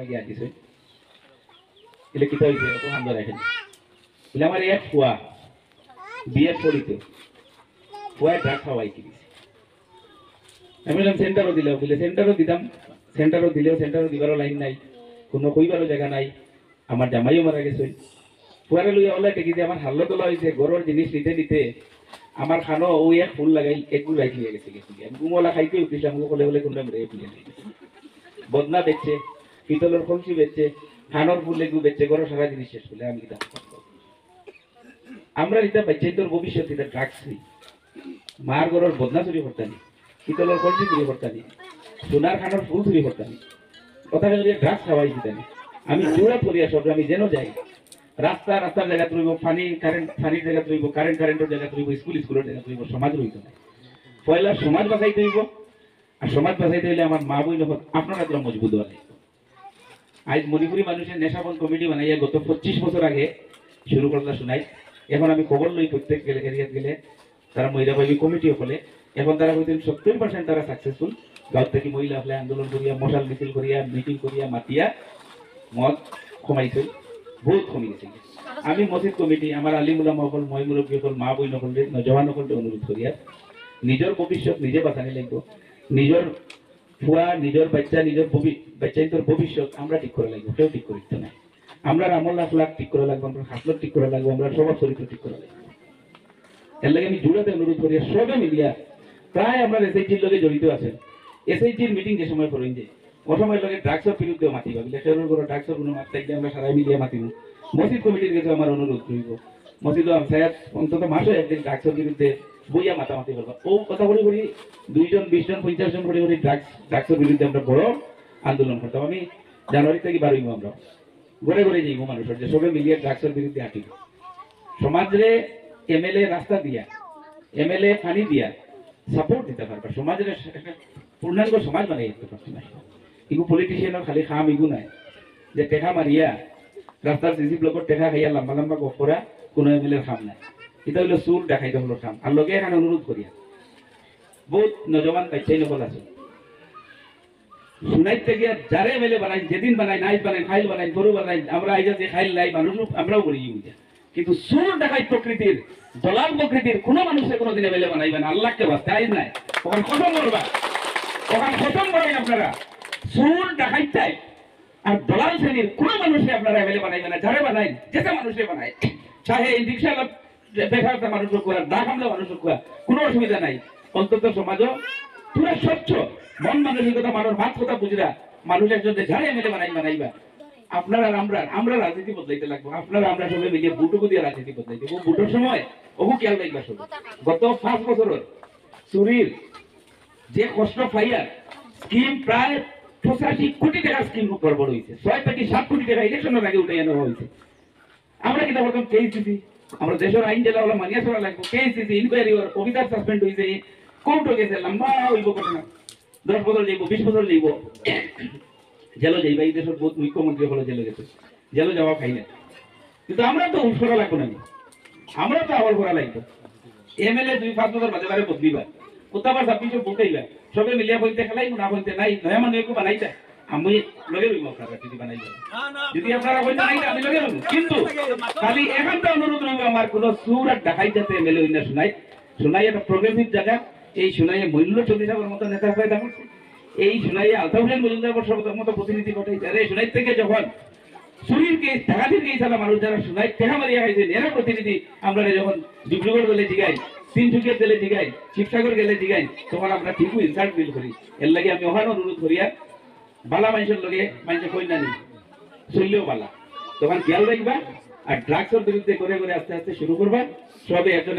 গিয়া দিছে এলে কিতা হইছে তো আমরা রাখেন বলে আমার এক ফুয়া বিয়ে পড়িতে ফুয়া ড্রাগ খাওয়াই কি দিছে আমি বললাম সেন্টারও দিলাম বলে সেন্টারও দিতাম সেন্টারও দিলেও সেন্টারও দিবারও লাইন নাই কোনো কইবারও জায়গা নাই আমার জামাইও মারা গেছে ফুয়ারে লইয়া ওলা টেকি যে আমার হাল্লো তোলা হয়েছে গরুর জিনিস নিতে নিতে আমার খানো ওই এক ফুল লাগাই একগুলো রাইট লিয়ে গেছে আমি গুমলা খাইতে উঠেছিলাম বলে বলে কোনটা মেরে ফুলে বদনা বেচছে পিতলের কলসি বেচছে খানোর ফুল লেগু বেচছে গরু সারা জিনিস শেষ করলে আমি কিতা আমরা এটা বাচ্চাই তোর ভবিষ্যৎ এটা ড্রাগস মার গরুর বদনা চুরি করতানি পিতলের কলসি চুরি করতানি সোনার খানোর ফুল চুরি করতানি কথা বলে ড্রাগস খাওয়াই দিতানি আমি জোড়া করিয়া সব আমি যেন যাই রাস্তার জায়গা রইব পানির জায়গা রইব কারেন্টের জায়গা রইব স্কুলের জায়গা রইব সমাজ রইত না পয়লা সমাজ বাঁচাইতে হইব আর সমাজ বাঁচাইতে হইলে আমার মা বই নয় আপনারা তো মজবুত হওয়া লাগবে আজ মণিপুরি মানুষের নেশাবন কমিটি বানাইয়া গত 25 বছর আগে শুরু করলা শোনাই এখন আমি খবর লই প্রত্যেক এরিয়াত গেলে তারা মহিলাভাবী কমিটিও বলে এখন তারা হইতেন 70% তারা সাকসেসফুল গাঁও থেকে মহিলা হলে আন্দোলন করিয়া মশাল মিছিল করিয়া মিটিং করিয়া মাতিয়া মদ কমাইছে বহুত কমে গেছে আমি মসজিদ কমিটি আমার আলিমুলামা হল মই মুরব্বী হল মা বই নকল নজওয়ান নকল অনুরোধ করিয়া নিজের ভবিষ্যৎ নিজে বাঁচানি লাগবে নিজের ফুয়া নিজের বাচ্চা নিজের বাচ্চাইন্তর ভবিষ্যৎ আমরা ঠিক করে লাগবে কেউ ঠিক করিতে নাই আমরা আমল আখলাক ঠিক করে লাগবে আমরা হাসলত ঠিক করে লাগবে আমরা স্বভাব চরিত্র ঠিক করে লাগবে এর লাগে আমি জুড়াতে অনুরোধ করিয়া সবে মিলিয়া প্রায় আমরা এসএইচির লগে জড়িত আছেন এসএইচির মিটিং যে সময় করেন যে প্রথমে লগে ড্রাগসের বিরুদ্ধে মাতিবা বলে সেরকম কোনো ড্রাগসের কোনো মাত থাকলে আমরা সারাই মিলিয়ে মাতিব মসজিদ কমিটির কাছে আমার অনুরোধ করিব মসজিদ অন্তত মাসে একদিন ড্রাগসের বিরুদ্ধে বইয়া মাতামাতি করবো ও কথা বলি 2 জন 20 জন 50 জন করে ড্রাগসের বিরুদ্ধে আমরা বড় আন্দোলন করতাম আমি জানুয়ারি থেকে বারোইব আমরা ঘরে ঘরে যাইব মানুষের যে সবে মিলিয়ে ড্রাগসের বিরুদ্ধে আঁকিব সমাজে এমএলএ রাস্তা দিয়া এমএলএ পানি দিয়া সাপোর্ট দিতে পারবা সমাজের পূর্ণাঙ্গ সমাজ বানাই দিতে পারছি না ইগু পলিটিশিয়ানের খালি খাম ইগু নাই যে টেকা মারিয়া রাস্তার সিসি ব্লকের টেকা খাইয়া লম্বা লম্বা গপ করা কোনো এমএলএর খাম নাই এটা হলো সুর দেখাইতে হলো খাম আর লগে এখানে অনুরোধ করিয়া বহুত নজওয়ান বাচ্চাই নকল আছে শুনাইতে গিয়া যারে এমএলএ বানাই যেদিন বানাই নাইট বানাই খাইল বানাই গরু বানাই আমরা আইজা যে খাইল নাই মানুষ আমরাও করি কিন্তু সুর দেখাই প্রকৃতির দলাল প্রকৃতির কোনো মানুষের কোনোদিন এমএলএ বানাইবেন আল্লাহকে বাঁচতে আইজ নাই ওখানে খতম করবা ওখানে খতম করেন আপনারা সুর দেখাইতে আর দলাল শ্রেণীর কোন মানুষকে আপনারা এমএলএ বানাইবেন না যারে বানাই যেটা মানুষে বানায় চাহে এই রিক্সা বেকারতা মানুষের কোয়া ডাক হামলা মানুষের কোয়া কোনো অসুবিধা নাই অন্তত সমাজও পুরো স্বচ্ছ মন মানসিকতা মানুষ ভাত কথা বুঝরা মানুষ একজন যারে এমএলএ বানাইবা আপনারা আমরা রাজনীতি বদলাইতে লাগবো আপনারা আমরা সবাই মিলিয়ে বুটুকু দিয়ে রাজনীতি বদলাইতে বুটোর সময় ওহু খেয়াল রাখবা সব গত 5 বছরের চুরির যে কষ্ট পাইয়া স্কিম প্রায় 85 কোটি টাকা স্কিম গড়বড় হয়েছে 6 থেকে 7 কোটি টাকা ইলেকশনের আগে উঠে আনা হয়েছে আমরা কিনা বলতাম কেসিসি আমরা দেশের আইন জেলা হলো মানিয়া চলা লাগবো কেসিসি ইনকোয়ারি অফিসার সাসপেন্ড হয়েছে কোর্ট গেছে লম্বা হইব ঘটনা 10 বছর যাইব 20 বছর যাইব জেলে যাইবা এই দেশের বহুত মুখ্যমন্ত্রী হলো জেলে গেছে জেলে যাওয়া খাই না কিন্তু আমরা তো উৎসরা লাগবো না আমরা তো আবার করা লাগবো এমএলএ 2-5 বছর বাদে বারে বদলিবা কোথাবার 26 বুকাইবা সবে মিলিয়া বলতে খেলাই না বলতে নাই নয়া মানুষ একটু বানাইতা আমি লগে রইব আপনারা যদি বানাইবা যদি আপনারা বলতে নাই আমি লগে রইব কিন্তু খালি এখানটা অনুরোধ রইব আমার কোন সুর আর দেখাই যাতে এমএলএ হইনা শোনাই একটা প্রোগ্রেসিভ জায়গা এই শোনাইয়ে মূল্য 40 টাকার মতো নেতা পয়দা করছে এই শোনাইয়ে আলতা হোসেন মজুমদার মতো প্রতিনিধি পাঠাইছে আরে শোনাই থেকে যখন চুরির কেস ডাকাতির কেস আলা মানুষ যারা শোনাই টেকা মারিয়া খাইছে এরা প্রতিনিধি আমরা যখন ডিব্রুগড় গেলে জিগাই তিনচুকিয়া গেলে জিগাই শিবসাগর গেলে জিগাই তখন আমরা ঠিকই ইনসাল্ট ফিল করি এর লাগে আমি ওখানে অনুরোধ করিয়া বালা মানুষের লগে মানুষের কই না নি চললেও বালা তখন খেয়াল রাখবা আর ড্রাগসের বিরুদ্ধে করে করে আস্তে আস্তে শুরু করবা সবে একজন